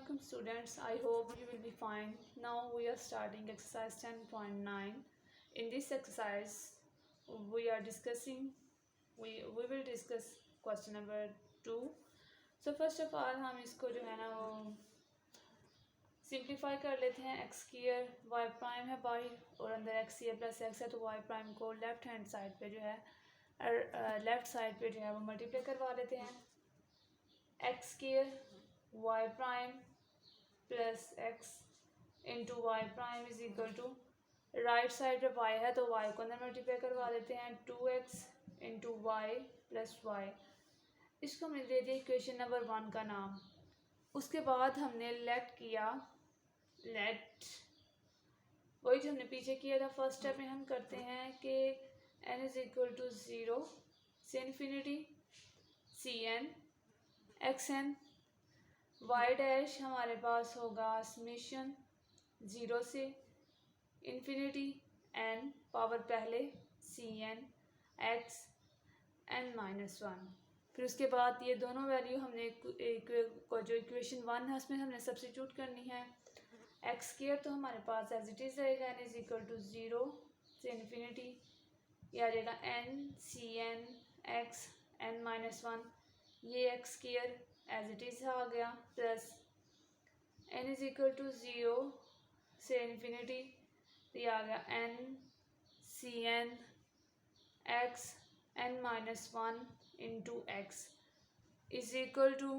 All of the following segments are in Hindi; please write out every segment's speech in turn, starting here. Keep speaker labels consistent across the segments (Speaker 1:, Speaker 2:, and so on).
Speaker 1: Assalamualaikum students. I hope you will be fine. Now we are starting exercise 10.9. In this exercise we are discussing we will discuss question number 2. So first of all हम इसको जो है ना वो सिंप्लीफाई कर लेते हैं. एक्स स्क्वायर वाई प्राइम है बाहर और अंदर एक्स स्क्वायर प्लस एक्स है, तो वाई प्राइम को लेफ्ट हैंड साइड पे जो है लेफ्ट साइड पे जो है वो मल्टीप्लाई करवा लेते हैं. X square y prime plus x into y prime is equal to right side पे वाई है तो वाई को अंदर मल्टीप्लाई करवा देते हैं. 2x into Y plus Y, इसको हमने दे दिया इक्वेशन नंबर 1 का नाम. उसके बाद हमने लेट किया, लेट वही जो हमने पीछे किया था. फर्स्ट स्टेप में हम करते हैं कि n इज इक्वल टू 0 से infinity C N x n. Y dash हमारे पास होगा समेशन 0 से इन्फिनिटी n पावर पहले C N x N minus 1. फिर उसके बाद ये दोनों वैल्यू हमने जो इक्वेशन 1 है उसमें हमने सब्स्टिट्यूट करनी है. एक्स स्क्वायर तो हमारे पास एज इट इज़ रहेगा n इज इक्वल टू 0 से इन्फिनिटी, ये आ जाएगा n C N x N minus 1. ये X square as it is आ गया plus n is equal to 0 से इन्फिनिटी, तो ये आ गया n C N x N minus 1 into X is equal to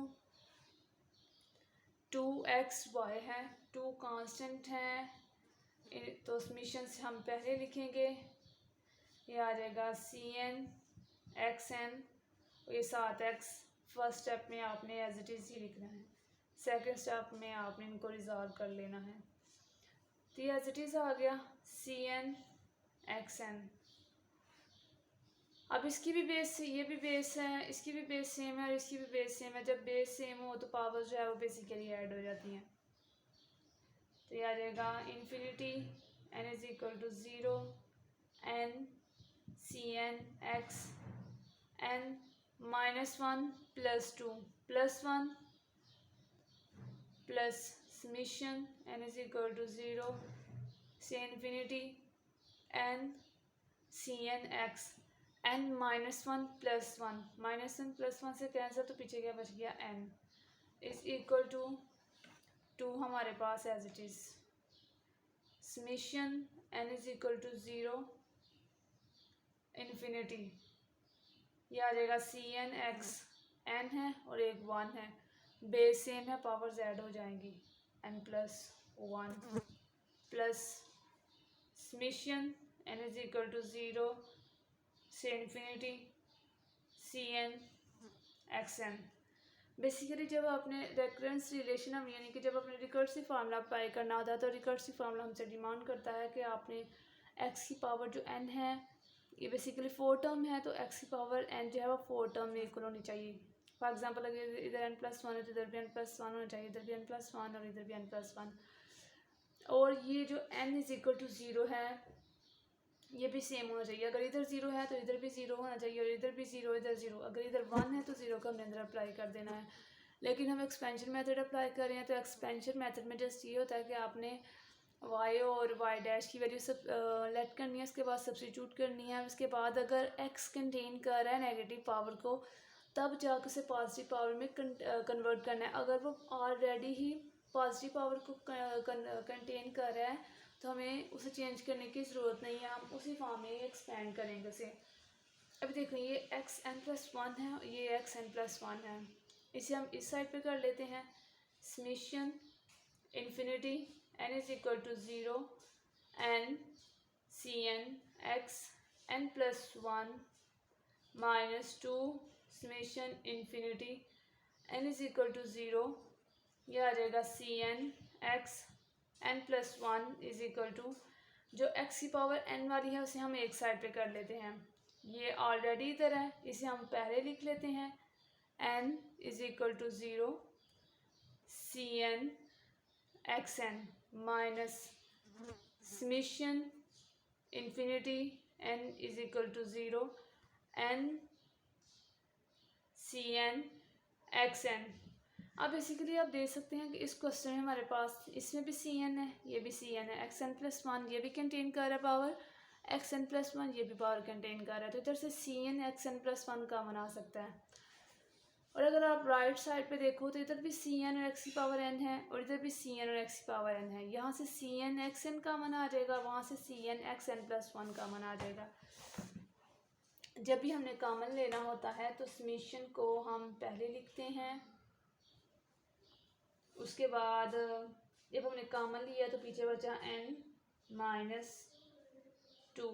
Speaker 1: 2xy है. 2 कांस्टेंट है तो समीशन से हम पहले लिखेंगे, ये आ जाएगा सी एन एक्स एन, ये 7x. फर्स्ट स्टेप में आपने एज इट इज़ ही लिखना है, सेकंड स्टेप में आपने इनको रिजॉल्व कर लेना है. तो ये एज इट इज़ आ गया सी एन एक्स एन. अब इसकी भी बेस, ये भी बेस है, इसकी भी बेस सेम है और इसकी भी बेस सेम है. जब बेस सेम हो तो पावर जो है वो बेसिकली ऐड हो जाती हैं. तो ये आ जाएगा infinity n is equal to 0 n C N x N minus 1 plus 2 plus 1 plus summation n is equal to 0 से infinity n C N x n minus 1 plus 1, minus 1 plus 1 से कैंसिल तो पीछे क्या बच गया n इज इक्वल टू 2 हमारे पास as it is. Summation n is equal to 0 infinity, ये आ जाएगा सी एन एक्स एन है और एक 1 है, बेस सेम है, पावर्स ऐड हो जाएंगी n plus 1 plus summation n is equal to 0 से infinity C N x n. Basically जब आपने रेकरेंस रिलेशन हम यानी कि जब आपने रिकर्सिव फार्मूला अप्लाई करना होता है तो रिकर्सिव फार्मूला हमसे डिमांड करता है कि आपने x की पावर जो n है, ये बेसिकली 4 टर्म है, तो x की पावर n जो है वो 4 टर्म में इक्वल होनी चाहिए. फॉर एग्जांपल अगर इधर n प्लस 1 है तो इधर भी n प्लस 1 होना चाहिए, इधर भी n प्लस 1 और इधर भी n प्लस 1. और ये जो n इज इक्वल टू 0 है ये भी सेम होना चाहिए. अगर इधर 0 है तो इधर भी 0 होना चाहिए और इधर भी 0 इधर 0. अगर इधर 1 है तो 0 का हमने अंदर अप्लाई कर देना है. लेकिन हम एक्सपेंशन मेथड अप्लाई कर रहे हैं तो एक्सपेंशन मेथड में जस्ट ये होता है कि आपने y और y डैश की वैल्यू सब लेट करनी है, उसके बाद सब्स्टिट्यूट करनी है. उसके बाद अगर x कंटेन कर रहा है नेगेटिव पावर को तब जाकर उसे पॉजिटिव पावर में कन्वर्ट करना है. अगर वो ऑलरेडी ही पॉजिटिव पावर को कंटेन कर रहा है तो हमें उसे चेंज करने की ज़रूरत नहीं है, हम उसी फॉर्म में एक्सपेंड करेंगे उसे. अभी देखो ये एक्स एन प्लस 1 है, ये एक्स एन प्लस 1 है, इसे हम इस साइड पे कर लेते हैं. Summation infinity n is equal to 0 n C N x N plus 1 minus 2 summation infinity n is equal to 0, यह आ जाएगा C N x N plus 1 is equal to जो x की पावर n वाली है उसे हम एक साइड पे कर लेते हैं. ये ऑलरेडी इधर है, इसे हम पहले लिख लेते हैं. n is equal to 0 C N x N minus summation infinity n is equal to 0 n C N x n. अब बेसिकली आप देख सकते हैं कि इस क्वेश्चन में हमारे पास इसमें भी सी एन है, ये भी सी एन है, एक्स एन प्लस वन ये भी कंटेन कर रहा है power, x N plus one ये भी पावर कंटेन कर रहा है। तो इधर से C N x N plus one common आ सकता है। और अगर आप राइट साइड पे देखो तो इधर भी सी एन और एक्स की पावर एन है और इधर भी सी एन और एक्स की पावर एन है। यहाँ से C N x n common आ जाएगा, वहाँ से C N x N plus one common आ जाएगा। जब भी हमने कॉमन लेना होता है तो समीशन को हम पहले लिखते हैं, उसके बाद जब हमने कॉमन लिया तो पीछे बचा n माइनस टू।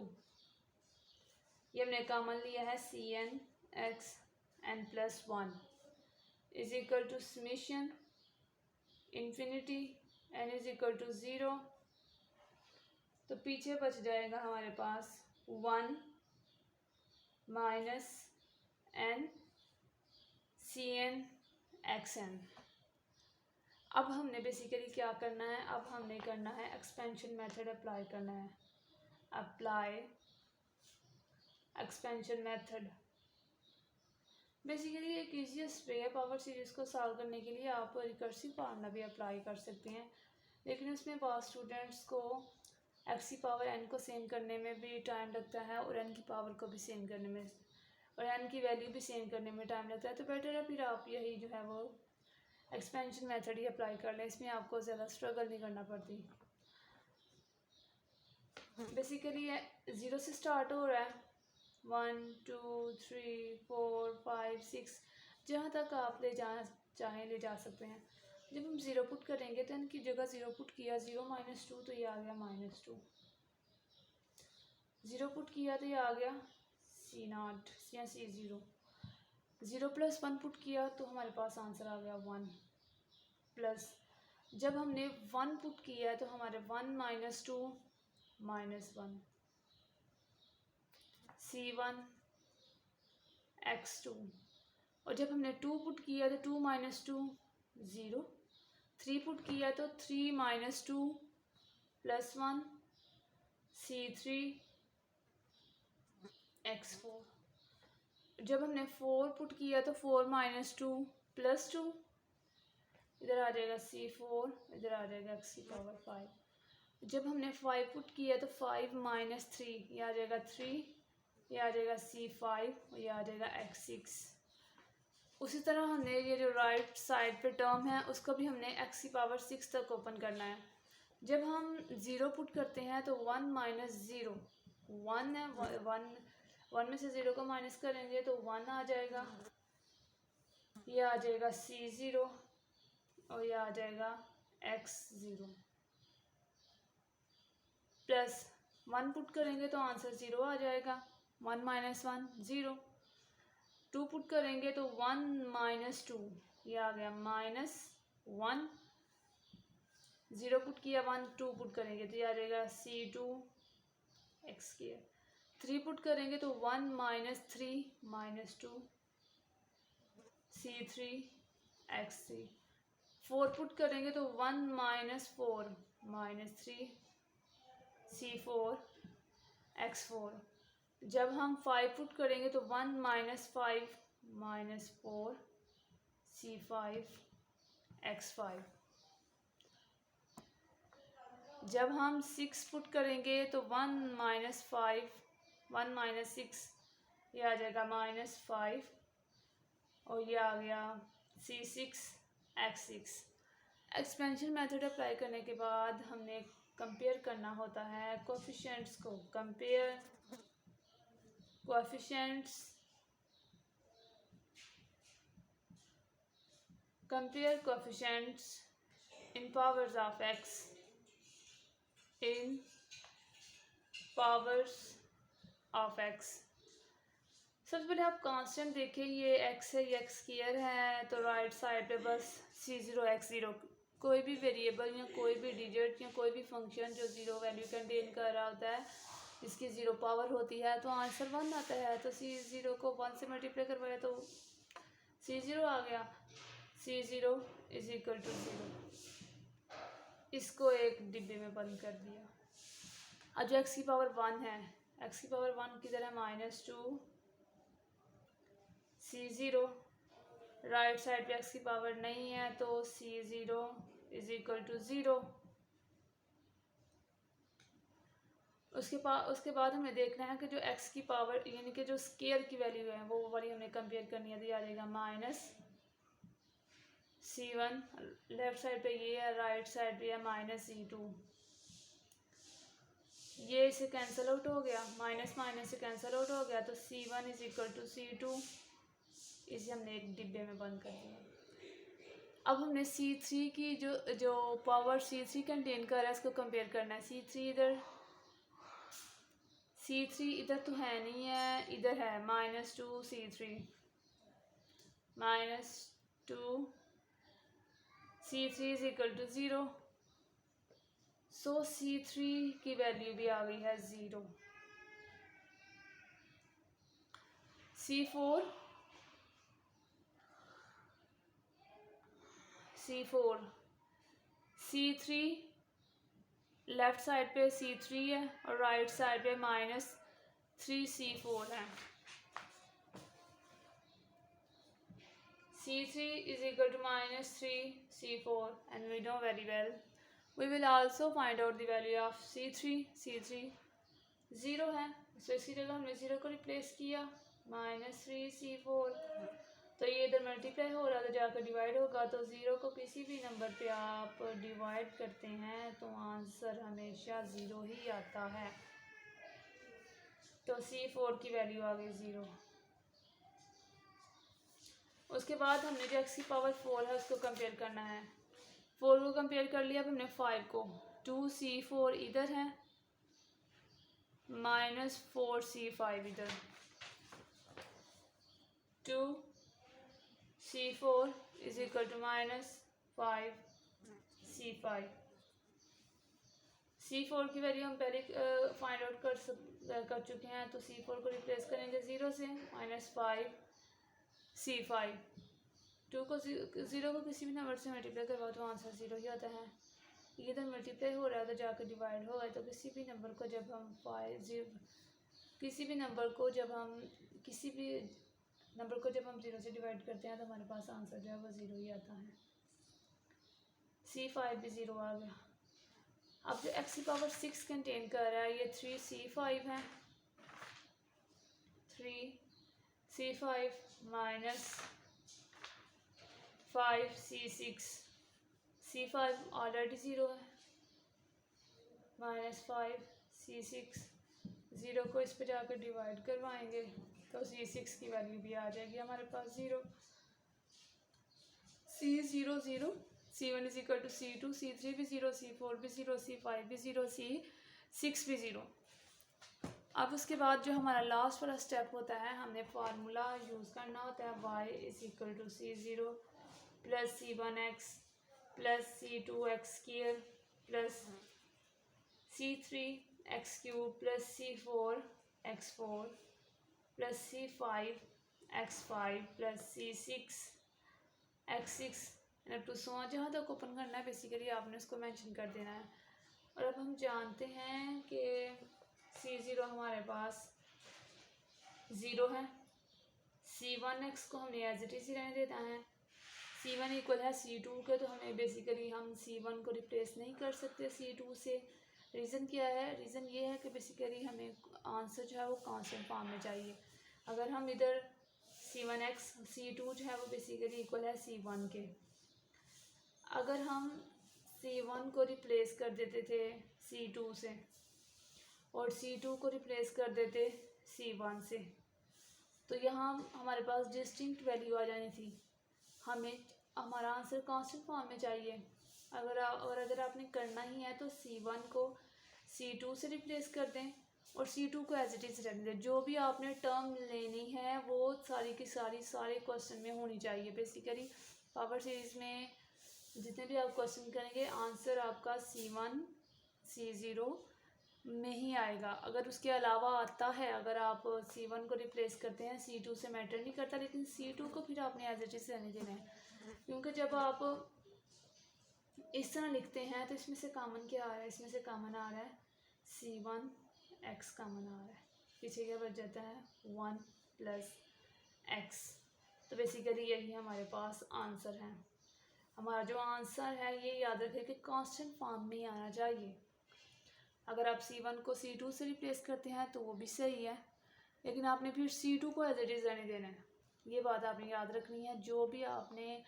Speaker 1: ये हमने कॉमन लिया है C N x N plus one is equal to summation infinity n is equal to zero. तो पीछे बच जाएगा हमारे पास one minus n C N x n. अब हमने बेसिकली क्या करना है, अब हमने करना है एक्सपेंशन मेथड अप्लाई करना है। अप्लाई एक्सपेंशन मेथड बेसिकली एक ईजीएस्ट वे है पावर सीरीज को सॉल्व करने के लिए। आप रिकर्सिव फार्मूला भी अप्लाई कर सकते हैं, लेकिन उसमें बहुत स्टूडेंट्स को एक्स की पावर एन को सेम करने में भी टाइम लगता है और एन की पावर को भी सेम करने में और एन की वैल्यू भी सेम करने में टाइम लगता है। तो बेटर है फिर आप यही जो है वो एक्सपेंशन मेथड ही अप्लाई कर लें, इसमें आपको ज़्यादा स्ट्रगल नहीं करना पड़ती। बेसिकली ज़ीरो से स्टार्ट हो रहा है, 1 2 3 4 5 6 जहाँ तक आप ले जा चाहें ले जा सकते हैं। जब हम ज़ीरो पुट करेंगे तो इनकी जगह ज़ीरो पुट किया, ज़ीरो माइनस टू तो ये आ गया माइनस टू, ज़ीरो पुट किया तो ये आ गया सी नॉट या C zero, zero plus one put किया तो हमारे पास आंसर आ गया वन प्लस, जब हमने वन पुट किया तो हमारे one minus two minus one, C one x two. और जब हमने टू पुट किया तो two minus two zero, three put किया तो three minus two plus one, C three x four. जब हमने फोर पुट किया तो four minus two plus two, इधर आ जाएगा सी फोर, इधर आ जाएगा एक्स की पावर फाइव। जब हमने फाइव पुट किया तो फाइव माइनस थ्री, ये आ जाएगा थ्री, ये आ जाएगा सी फाइव और ये आ जाएगा एक्स सिक्स। उसी तरह हमने ये जो राइट साइड पे टर्म है उसको भी हमने एक्स की पावर सिक्स तक ओपन करना है। जब हम ज़ीरो पुट करते हैं तो वन माइनस ज़ीरो, वन है, वन में से ज़ीरो को माइनस करेंगे तो वन आ जाएगा, ये आ जाएगा सी ज़ीरो और ये आ जाएगा x zero, plus one put करेंगे तो आंसर ज़ीरो आ जाएगा, one minus one zero. Two put करेंगे तो वन माइनस टू, ये आ गया माइनस वन, ज़ीरो पुट किया, वन टू पुट करेंगे तो ये आ जाएगा C two x square. Three put करेंगे तो one minus three minus two, C three x three. Four put करेंगे तो one minus four minus three, C four x four. जब हम फाइव पुट करेंगे तो one minus five minus four, C five x five. जब हम सिक्स पुट करेंगे तो one minus five one minus six, ये आ जाएगा माइनस फाइव और ये आ गया C six x six. Expansion method apply करने के बाद हमने कंपेयर करना होता है कोएफिशिएंट्स को। Compare coefficients, compare coefficients in powers of x in powers of x. सबसे पहले आप कांस्टेंट देखें, ये एक्स है, ये एक्स स्क्वायर है, तो राइट साइड पे बस सी ज़ीरो एक्स ज़ीरो, कोई भी वेरिएबल या कोई भी डिजिट या कोई भी फंक्शन जो ज़ीरो वैल्यू कंटेन कर रहा होता है, इसकी ज़ीरो पावर होती है तो आंसर वन आता है। तो सी ज़ीरो को वन से मल्टीप्लाई करवाया तो सी ज़ीरो आ गया, C zero is equal to zero. इसको एक डिब्बे में बंद कर दिया। अब जो एक्स की पावर वन है, एक्स की पावर वन किधर है, माइनस टू सी ज़ीरो राइट साइड पे एक्स की पावर नहीं है तो C0 इज इक्वल टू 0। उसके बाद हमें देखना है कि जो एक्स की पावर यानी कि जो स्केयर की वैल्यू है वो वाली हमें कंपेयर करनी है। तो आ जाएगा -C1, लेफ्ट साइड पे ये है, राइट साइड पे है -C2। ये इसे कैंसिल आउट हो गया, माइनस माइनस से कैंसिल आउट हो गया, तो C1 is equal to C2। इसे हमने एक डिब्बे में बंद कर दिया। अब हमने C3 की जो पावर C3 कंटेन कर रहा है इसको कंपेयर करना है। C3 इधर तो है नहीं है, इधर है -2 C3 -2 C3 is equal to 0। So C3 की वैल्यू भी आ गई है 0। C3 लेफ्ट साइड पे C3 है और राइट साइड पे -3C4 है। C3 is equal to -3C4 and we know very well. We will also find out the value of C3. C3 0 है, तो इसकी जगह हमने 0 को रिप्लेस किया, -3C4। तो ये इधर मल्टीप्लाई हो रहा है तो जाकर डिवाइड होगा। तो 0 को किसी भी नंबर पे आप डिवाइड करते हैं तो आंसर हमेशा 0 ही आता है। तो C4 की वैल्यू आ गई 0। उसके बाद हमने जो x की पावर 4 है उसको कंपेयर करना है। 4 को कंपेयर कर लिया। अब हमने 5 को 2C4 इधर है, -4C5 इधर, 2C4 is equal to -5C5। C4 की वैल्यू हम पहले फाइंड आउट कर चुके हैं, तो C4 को रिप्लेस करेंगे 0 से, -5C5। 0 को किसी भी नंबर से मल्टीप्लाई करवाओ तो आंसर 0 ही आता है। ये इधर मल्टीप्लाई हो रहा है तो जाकर डिवाइड होगा। तो किसी भी नंबर को जब हम किसी भी नंबर को जब हम 0 से डिवाइड करते हैं तो हमारे पास आंसर जो है वो 0 ही आता है। C5 भी 0 आ गया। अब जो x की पावर 6 कंटेन कर रहा है ये 3C5 है, 3C5 -5C6। C5 ऑलरेडी 0 है, -5C6। 0 को इस पे जाकर डिवाइड करवाएंगे तो C6 की वैल्यू भी आ जाएगी हमारे पास 0। C0 0, C1 is equal to C2, C3 भी 0, C4 भी 0, C5 भी 0, C6 भी 0। अब उसके बाद जो हमारा लास्ट वाला स्टेप होता है, हमने फार्मूला यूज़ करना होता है y is equal to C0 plus C1x plus C2x² plus C3x³ plus C4x4 plus C5x5 plus C6x6 up to so on. जहाँ तक ओपन करना है बेसिकली आपने उसको मेंशन कर देना है। और अब हम जानते हैं कि C0 हमारे पास 0 है, C1x को हमने एज इट इज ही रहने देता है, C1 इक्वल है C2 के, तो हमें बेसिकली हम C1 को रिप्लेस नहीं कर सकते C2 से। रीज़न क्या है? रीज़न ये है कि बेसिकली हमें आंसर जो है वो कांस्टेंट फॉर्म में चाहिए। अगर हम इधर C1x C2 जो है वो बेसिकली इक्वल है C1 के, अगर हम C1 को रिप्लेस कर देते थे C2 से और C2 को रिप्लेस कर देते C1 से, तो यहाँ हमारे पास डिस्टिंक्ट वैल्यू आ जानी थी। हमें हमारा आंसर कांस्टेंट फॉर्म में चाहिए। अगर आपने करना ही है तो C1 को C2 से रिप्लेस कर दें और C2 को एज इट इज़ रहने दें। जो भी आपने टर्म लेनी है वो सारी की सारे क्वेश्चन में होनी चाहिए। बेसिकली पावर सीरीज़ में जितने भी आप क्वेश्चन करेंगे आंसर आपका C1 C0 में ही आएगा। अगर उसके अलावा आता है, अगर आप C1 को रिप्लेस करते हैं C2 से मैटर नहीं करता, लेकिन C2 को फिर आपने एज इट इज़ रहने देना है। क्योंकि जब आप इस तरह लिखते हैं तो इसमें से कॉमन क्या आ रहा है? इसमें से कॉमन आ रहा है C1x कॉमन आ रहा है, पीछे क्या बच जाता है 1 + x। तो बेसिकली यही हमारे पास आंसर है। हमारा जो आंसर है ये याद रखें कि कांस्टेंट फॉर्म में आना चाहिए। अगर आप C1 को C2 से रिप्लेस करते हैं तो वो भी सही है, लेकिन आपने फिर C2 को एज इट इज़ रहने देना है। ये बात आपने याद रखनी है। जो भी आपने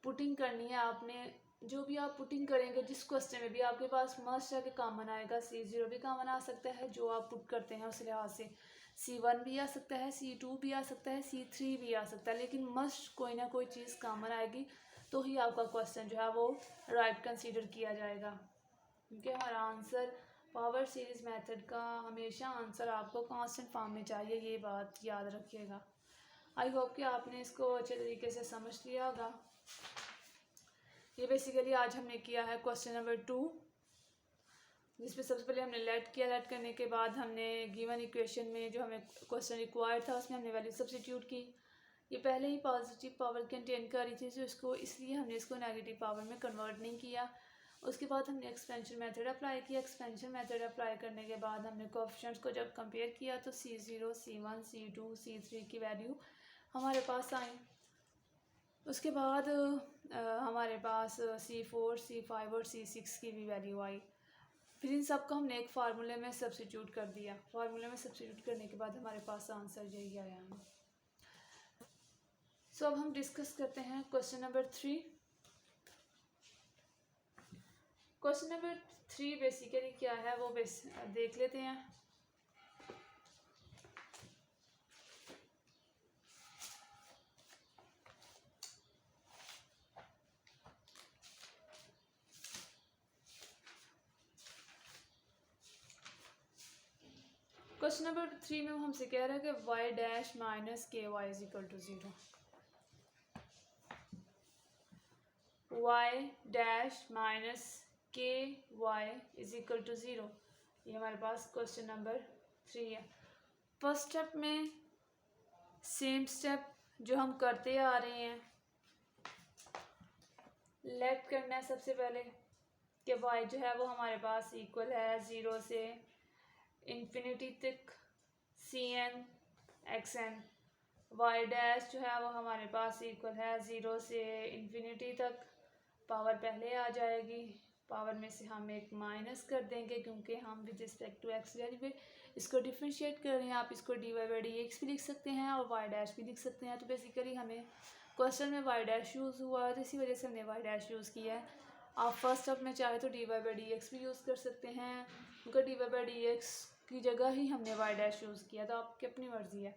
Speaker 1: पुटिंग करनी है, आपने जो भी आप पुटिंग करेंगे जिस क्वेश्चन में भी, आपके पास मस्ट है कि कॉमन आएगा। C0 भी कॉमन आ सकता है जो आप पुट करते हैं उस लिहाज से। C1 भी आ सकता है, C2 भी आ सकता है, C3 भी आ सकता है, लेकिन मस्ट कोई ना कोई चीज़ कॉमन आएगी तो ही आपका क्वेश्चन जो है वो राइट कंसीडर किया जाएगा। क्योंकि हमारा आंसर पावर सीरीज मेथड का हमेशा आंसर आपको कांस्टेंट फॉर्म में चाहिए, ये बात याद रखिएगा। आई होप कि आपने इसको अच्छे तरीके से समझ लिया होगा। ये बेसिकली आज हमने किया है क्वेश्चन नंबर 2, जिसमें सबसे पहले हमने लेट किया। लेट करने के बाद हमने गिवन इक्वेशन में जो हमें क्वेश्चन रिक्वायर्ड था उसमें हमने वैल्यू सब्स्टिट्यूट की। ये पहले ही पॉजिटिव पावर कंटेन कर रही थी तो इसको इसलिए हमने इसको नेगेटिव पावर में कन्वर्ट नहीं किया। उसके बाद हमने एक्सपेंशन मेथड अप्लाई किया। एक्सपेंशन मेथड अप्लाई करने के बाद हमने कोएफिशिएंट्स को जब कंपेयर किया तो C0, C1, C2, C3 की वैल्यू हमारे पास आई। उसके बाद हमारे पास C4, C5 और C6 की भी वैल्यू आई। फिर इन सब को हमने एक फार्मूले में सब्स्टिट्यूट कर दिया। फार्मूले में सब्स्टिट्यूट करने के बाद हमारे पास आंसर यही आया है। सो अब हम डिस्कस करते हैं question number 3। Question number 3 basically क्या है वो देख लेते हैं। क्वेश्चन नंबर 3 में हमसे कह रहा है कि y dash minus k y is equal to 0। y dash minus k y is equal to 0, ये हमारे पास क्वेश्चन नंबर 3 है। फर्स्ट स्टेप में सेम स्टेप जो हम करते आ रहे हैं, लेट करना है सबसे पहले कि y जो है वो हमारे पास इक्वल है 0 से इन्फिनिटी तक Cn xn। y डैश जो है वो हमारे पास इक्वल है 0 से इन्फिनिटी तक। पावर पहले आ जाएगी, पावर में से हम एक माइनस कर देंगे क्योंकि हम with respect to x value इसको डिफ्रेंशिएट कर रहे हैं। आप इसको dy/dx भी लिख सकते हैं और y डैश भी लिख सकते हैं। तो बेसिकली हमें क्वेश्चन में y डैश यूज़ हुआ है तो इसी वजह से हमने y डैश यूज़ किया है। आप फर्स्ट स्टेप में चाहे तो dy/dx भी यूज़ कर सकते हैं, क्योंकि dy/dx की जगह ही हमने y डैश यूज़ किया, तो आपकी अपनी मर्ज़ी है।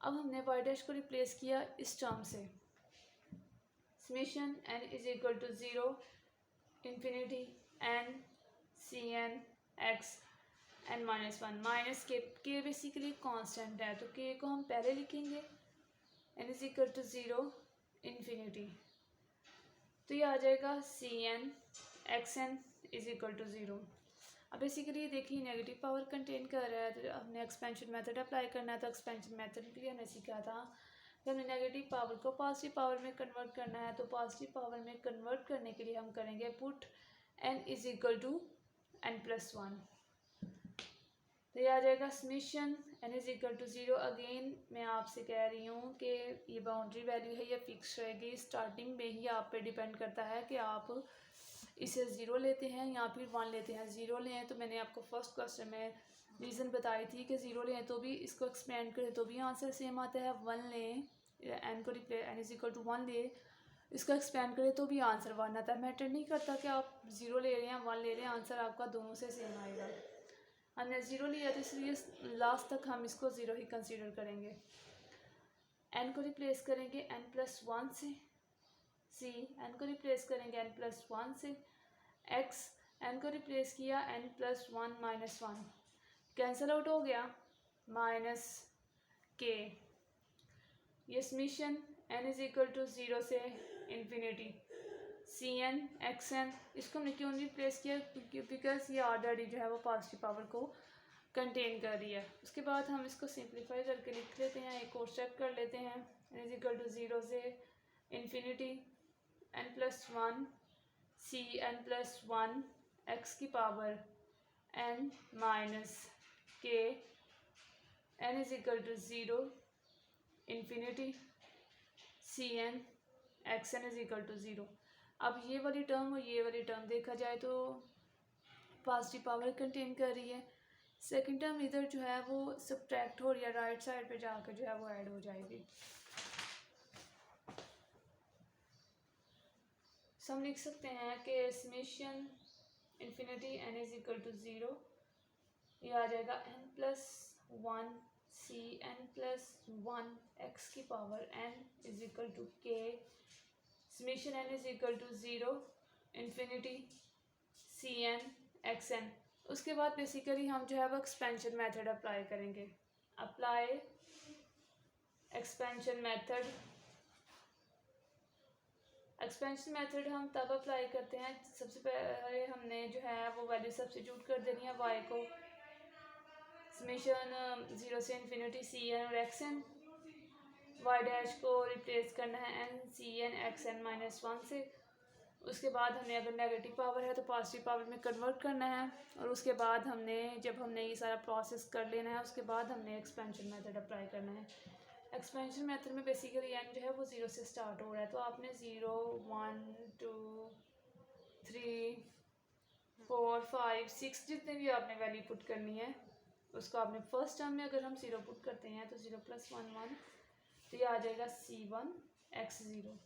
Speaker 1: अब हमने y डैश को रिप्लेस किया इस टर्म से, summation n is equal to 0 infinity n Cn x n minus 1 minus k basically constant है तो k को हम पहले लिखेंगे n is equal to 0 infinity, तो ये आ जाएगा Cn xn is equal to 0। अब बेसिकली देखिए नेगेटिव पावर कंटेन कर रहा है तो हमने एक्सपेंशन मेथड अप्लाई करना है। तो एक्सपेंशन मेथड के लिए हमने सीखा था कि हमने नेगेटिव पावर को पॉजिटिव पावर में कन्वर्ट करना है। तो पॉजिटिव पावर में कन्वर्ट करने के लिए हम करेंगे put n is equal to n+1, तो ये आ जाएगा summation n is equal to 0। Again मैं आपसे कह रही हूँ कि ये बाउंड्री वैल्यू है, ये फिक्स रहेगी। स्टार्टिंग में ही आप पे डिपेंड करता है कि आप इसे 0 लेते हैं या फिर 1 लेते हैं। 0 लें तो मैंने आपको फर्स्ट क्वेश्चन में रीज़न बताई थी कि 0 लें तो भी इसको एक्सपेंड करें तो भी आंसर सेम आता है। 1 लें, n को replace n is equal to 1 ले, इसको एक्सपेंड करें तो भी आंसर 1 आता है। मैटर नहीं करता कि आप 0 ले रहे हैं 1 ले रहे हैं, आंसर आपका दोनों से सेम आएगा। हमने 0 लिया तो इसलिए लास्ट तक हम इसको 0 ही कंसीडर करेंगे। n को रिप्लेस करेंगे n+1 से, c n को रिप्लेस करेंगे n+1 से, x n को रिप्लेस किया n+1 - 1 कैंसिल आउट हो गया माइनस k। ये summation n is equal to 0 से इन्फिनिटी Cn xn, इसको हमने क्यों रिप्लेस किया बिकॉज ये ऑलरेडी जो है वो पॉजिटिव पावर को कंटेन कर रही है। उसके बाद हम इसको सिंप्लीफाई करके लिख लेते हैं, एक और स्टेप कर लेते हैं। n इज इक्वल टू 0 से इन्फिनिटी n+1 Cn+1 x की power n minus k, n is equal to 0 infinity Cn xn is equal to 0। अब ये वाली टर्म और ये वाली टर्म देखा जाए तो पॉजिटिव पावर कंटेन कर रही है। सेकंड टर्म इधर जो है वो सब्ट्रैक्ट हो रही है, राइट साइड पे जाकर जो है वो ऐड हो जाएगी। हम लिख सकते हैं कि summation infinity n is equal to 0, ये आ जाएगा n+1 Cn+1 x की power n is equal to k। Summation n is equal to 0 infinity Cn xn। उसके बाद बेसिकली हम जो है वो एक्सपेंशन मेथड अप्लाई करेंगे। Apply expansion method. Expansion method हम तब अप्लाई करते हैं, सबसे पहले हमने जो है वो वैल्यू सब्स्टिट्यूट कर देनी है y को समेशन 0 से इन्फिनिटी Cn और xn, y डैश को रिप्लेस करना है n Cn xn -1 से। उसके बाद हमने अगर नेगेटिव पावर है तो पॉजिटिव पावर में कन्वर्ट करना है, और उसके बाद जब हमने ये सारा प्रोसेस कर लेना है उसके बाद हमने एक्सपेंशन मेथड अप्लाई करना है। एक्सपेंशन मेथड में बेसिकली n जो है वो 0 से स्टार्ट हो रहा है, तो आपने 0 1 2 3 4 5 6 जितने भी आपने वैल्यू पुट करनी है उसको आपने फर्स्ट टर्म में अगर हम 0 पुट करते हैं तो 0 + 1 1, तो ये आ जाएगा C1 x0।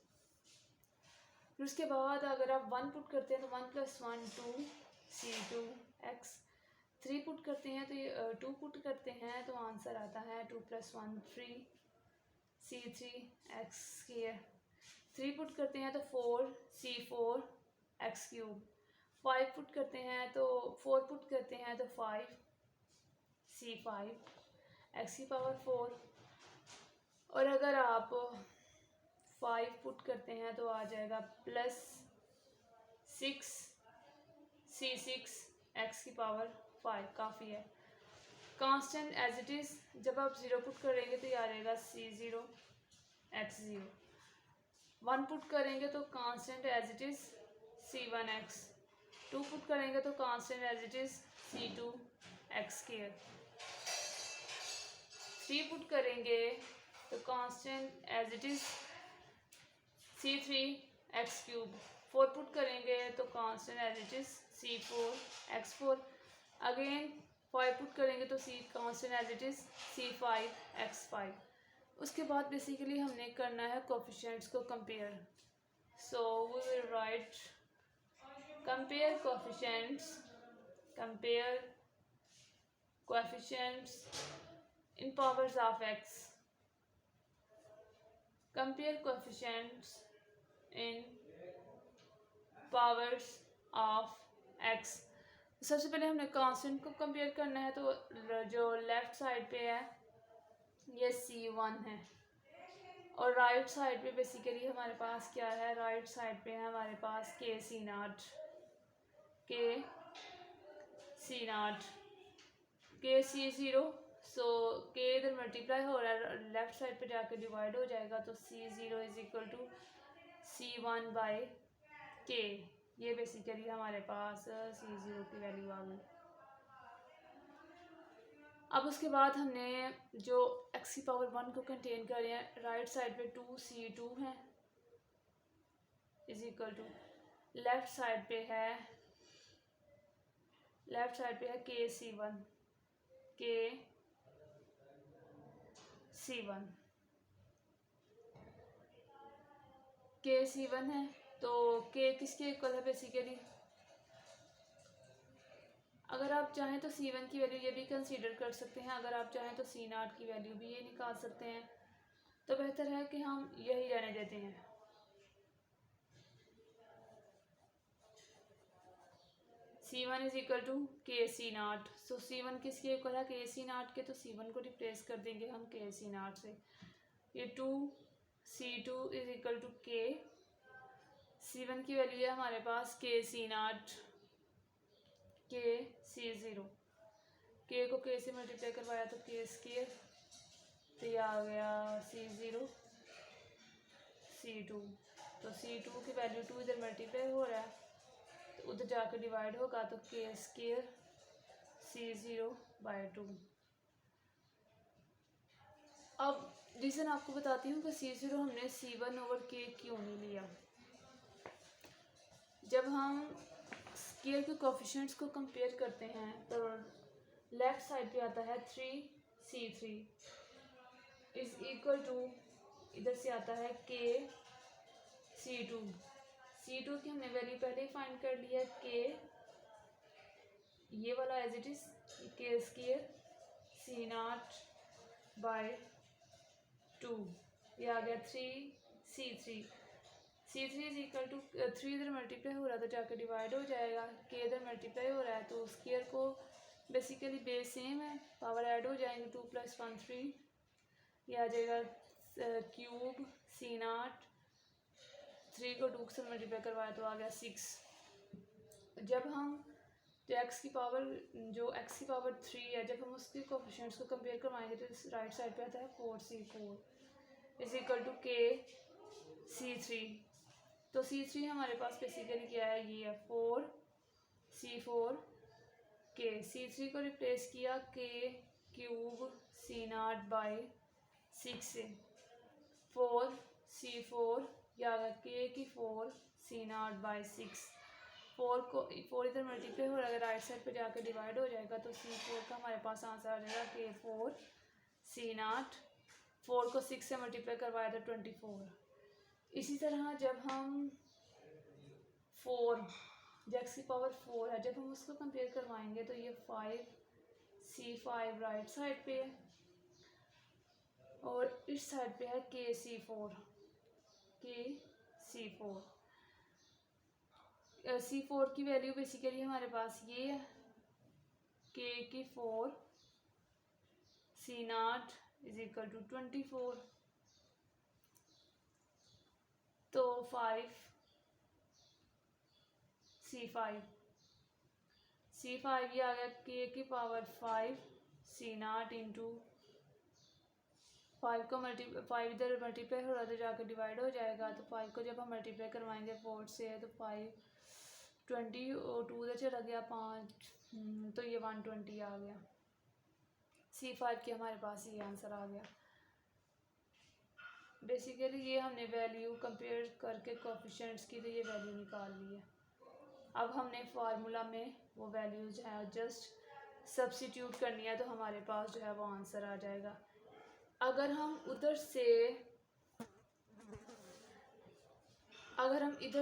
Speaker 1: फिर उसके बाद अगर आप 1 पुट करते हैं तो 1 + 1 2 C2 x। 3 पुट करते हैं तो ये 2 पुट करते हैं तो आंसर आता है 2 + 1 3 C3 x²। 3 पुट करते हैं तो 4 C4 x³। 5 पुट करते हैं तो 4 पुट करते हैं तो 5 C5 x⁴। और अगर आप 5 पुट करते हैं तो आ जाएगा +6 C6 x⁵। काफ़ी है। कांस्टेंट एज इट इज़ जब आप 0 पुट करेंगे तो ये आ जाएगा C0 x0। 1 पुट करेंगे तो constant as it is C1 x। 2 put करेंगे तो constant as it is C2 x²। 3 put करेंगे तो constant as it is C3 x³। 4 put करेंगे तो constant as it is C4 x4। Again 5 put करेंगे तो constant as it is C5 x5। उसके बाद बेसिकली हमने करना है कोफिशिएंट्स को compare. So we will write compare coefficients in powers of x। Compare coefficients in powers of x। सबसे पहले हमने कांस्टेंट को कंपेयर करना है, तो जो लेफ्ट साइड पे है ये C1 है, और राइट साइड पे बेसिकली हमारे पास क्या है, राइट साइड पे है हमारे पास KC0 KC0। सो के इधर मल्टीप्लाई हो रहा है, लेफ्ट साइड पे जाकर डिवाइड हो जाएगा, तो C0 is equal to C1/K। ये बेसिकली हमारे पास C0 की वैल्यू आ गई। अब उसके बाद हमने जो x⁴ को कंटेन कर रहे हैं, राइट साइड पे 2C2 है is equal to left side पे है KC1 KC1 है, तो K किसके इक्वल है बेसिकली। अगर आप चाहें तो C1 की वैल्यू ये भी कंसीडर कर सकते हैं, अगर आप चाहें तो C0 की वैल्यू भी ये निकाल सकते हैं, तो बेहतर है कि हम यही रहने देते हैं। C1 is equal to KC0। So C1 किसके इक्वल है, KC0 के, तो C1 को रिप्लेस कर देंगे हम KC0 से। ये 2C2 is equal to K। C1 की वैल्यू है हमारे पास KC0 KC0। K को K से मल्टीप्लाई करवाया तो K², तो ये आ गया C0 C2। तो C2 की वैल्यू 2 इधर मल्टीप्लाई हो रहा है, तो उधर जाकर डिवाइड होगा, तो K² C0/2। अब रीज़न आपको बताती हूँ कि C0 हमने C1 ओवर K क्यों नहीं लिया। जब हम स्केयर के कोफिशिएंट्स को कंपेयर करते हैं तो लेफ्ट साइड पे आता है 3C3 इज इक्वल टू, इधर से आता है KC2। C2 की हमने वैल्यू पहले ही फाइंड कर लिया है, K ये वाला as it is K square C0 by 2, ये आ गया 3C3। C3 is equal to 3 इधर मल्टीप्लाई हो रहा है तो जाकर डिवाइड हो जाएगा, K इधर मल्टीप्लाई हो रहा है तो स्केयर को बेसिकली बेस सेम है, पावर ऐड हो जाएंगे 2 + 1 3, ये आ जाएगा क्यूब C0, 3 को 2 से मल्टीप्लाई करवाया तो आ गया 6। जब हम जो x की पावर 3 है, जब हम उसके कोफिशिएंट्स को कंपेयर करवाएंगे तो इस राइट साइड पे आता है 4C4 is equal to KC3। तो C3 हमारे पास बेसिकली क्या है, ये है 4C4 K। C3 को रिप्लेस किया K क्यूब C0 बाय 6 से, 4C4 या K की 4 C0 बाय 6। 4 इधर मल्टीप्लाई हो रहा है, राइट साइड पे जाकर डिवाइड हो जाएगा तो C4 का हमारे पास आंसर आ जाएगा K4 C0। 4 को 6 से मल्टीप्लाई करवाया तो 24। इसी तरह जब हम 4 x की पावर 4 है, जब हम उसको कंपेयर करवाएंगे तो ये 5C5 राइट साइड पे है और इस साइड पे है KC4। C4 की वैल्यू बेसिकली हमारे पास ये है K की 4 C0 इज इक्वल टू 24, तो 5C5 ये आ गया K की पावर 5 C0 इंटू 5 को 5 इधर मल्टीप्लाई हो रहा है तो जाकर डिवाइड हो जाएगा, तो 5 को जब हम मल्टीप्लाई करवाएंगे 4 से है तो 5 20 और 2 इधर चला गया 5, तो ये 120 आ गया। C5 की हमारे पास ये आंसर आ गया। बेसिकली ये हमने वैल्यू कंपेयर करके कोफिशिएंट्स की तो ये वैल्यू निकाल ली है। अब हमने फार्मूला में वो वैल्यूज है जस्ट सब्स्टिट्यूट करनी है तो हमारे पास जो है वो आंसर आ जाएगा। अगर हम इधर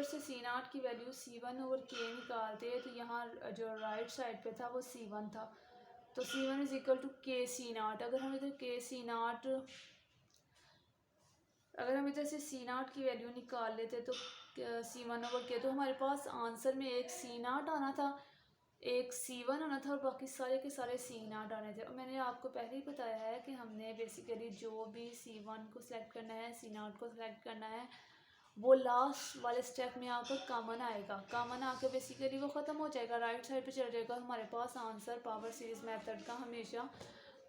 Speaker 1: से C0 की वैल्यू C1 ओवर K निकालते तो यहाँ जो राइट साइड पे था वो C1 था, तो C1 is equal to KC0। अगर हम इधर से C0 की वैल्यू निकाल लेते तो C1 ओवर K, तो हमारे पास आंसर में एक C0 आना था, एक C1 आना था और बाकी सारे के सारे C0 आने थे। और मैंने आपको पहले ही बताया है कि हमने बेसिकली जो भी C1 को सिलेक्ट करना है, C0 को सिलेक्ट करना है, वो लास्ट वाले स्टेप में आकर कॉमन आएगा, कॉमन आकर बेसिकली वो ख़त्म हो जाएगा, राइट साइड पे चला जाएगा। हमारे पास आंसर पावर सीरीज़ मेथड का हमेशा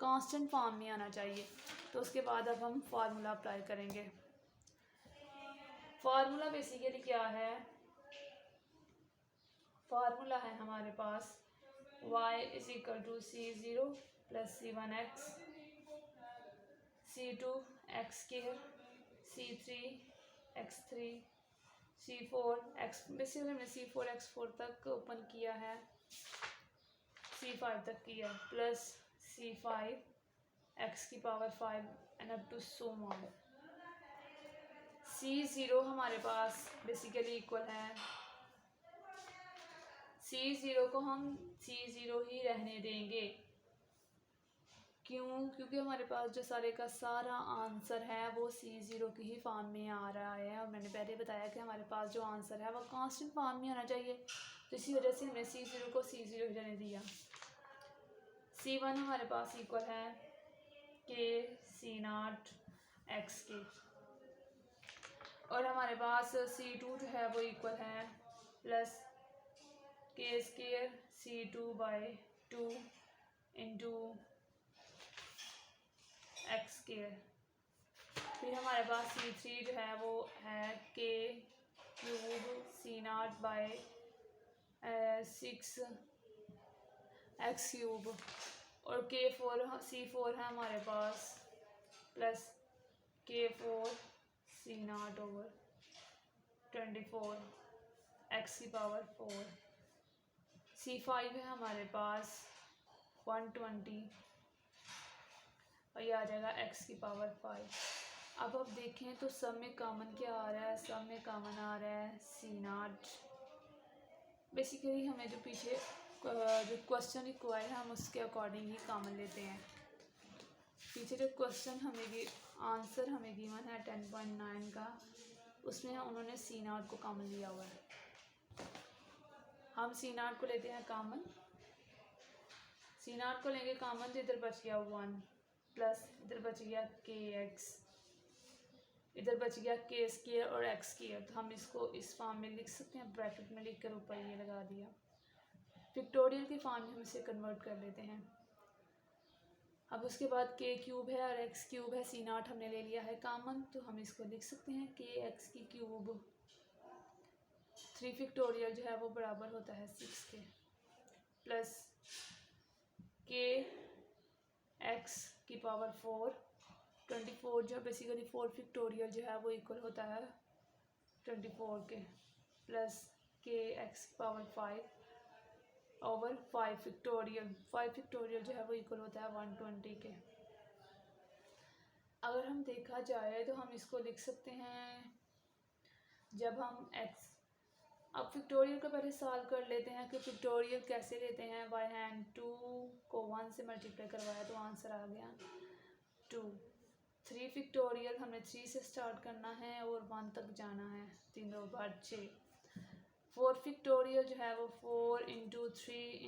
Speaker 1: कांस्टेंट फॉर्म में आना चाहिए। तो उसके बाद अब हम फार्मूला अप्लाई करेंगे। फार्मूला बेसिकली क्या है, फार्मूला है हमारे पास y is equal to C0 plus C1x C2 x square C3 x3 C4 x, basically हमने C4 x4 तक ओपन किया है, C5 तक किया, प्लस C5 x की power 5 and up to so on. C0 हमारे पास बेसिकली इक्वल है, C0 को हम C0 ही रहने देंगे, क्यों? क्योंकि हमारे पास जो सारे का सारा आंसर है वो C0 की ही फॉर्म में आ रहा है और मैंने पहले बताया कि हमारे पास जो आंसर है वो कांस्टेंट फॉर्म में आना चाहिए, तो इसी वजह से हमने C0 को C0 ही रहने दिया। C1 हमारे पास इक्वल है KC0 x के, और हमारे पास C2 जो है वो इक्वल है plus K square C2 by 2 into x square. फिर हमारे पास C3 जो है वो है K cube C0 by 6 x cube, और C4 है हमारे पास plus K4 C0 over 24 x की पावर 4। C5 है हमारे पास 120 और ये आ जाएगा x की पावर 5। अब आप देखें तो सब में कॉमन क्या आ रहा है, सब में कॉमन आ रहा है C0। बेसिकली हमें जो पीछे जो क्वेश्चन रिक्वायर है हम उसके अकॉर्डिंग ही कॉमन लेते हैं। पीछे जो क्वेश्चन हमें आंसर हमें गिवन है 10.9 का, उसमें उन्होंने C0 को कॉमन लिया हुआ है। हम C0 को लेते हैं कॉमन, C0 को लेंगे कॉमन तो इधर बच गया 1 प्लस इधर बच गया kx, इधर बच गया k स्क्वायर और x स्क्वायर। तो हम इसको इस फॉर्म में लिख सकते हैं, ब्रैकेट में लिख कर ऊपर ये लगा दिया। फैक्टोरियल की फॉर्म में हम इसे कन्वर्ट कर लेते हैं। अब उसके बाद k क्यूब है और x क्यूब है, C0 हमने ले लिया है कॉमन, तो हम इसको लिख सकते हैं kx की क्यूब 3 फैक्टोरियल जो है वो बराबर होता है 6 के, प्लस kx की पावर 4 24 जो बेसिकली 4 फैक्टोरियल जो है वो इक्वल होता है 24 के, प्लस kx की पावर 5 ओवर 5 फैक्टोरियल जो है वो इक्वल होता है 120 के। अगर हम देखा जाए तो हम इसको लिख सकते हैं, जब हम x अब फैक्टोरियल को पहले सॉल्व कर लेते हैं कि फैक्टोरियल कैसे लेते हैं। बाय हैंड 2 को 1 से मल्टीप्लाई करवाया तो आंसर आ गया 2। 3 फैक्टोरियल हमने 3 से स्टार्ट करना है और 1 तक जाना है, 3 2 6। 4 फैक्टोरियल जो है वो 4 इंटू 3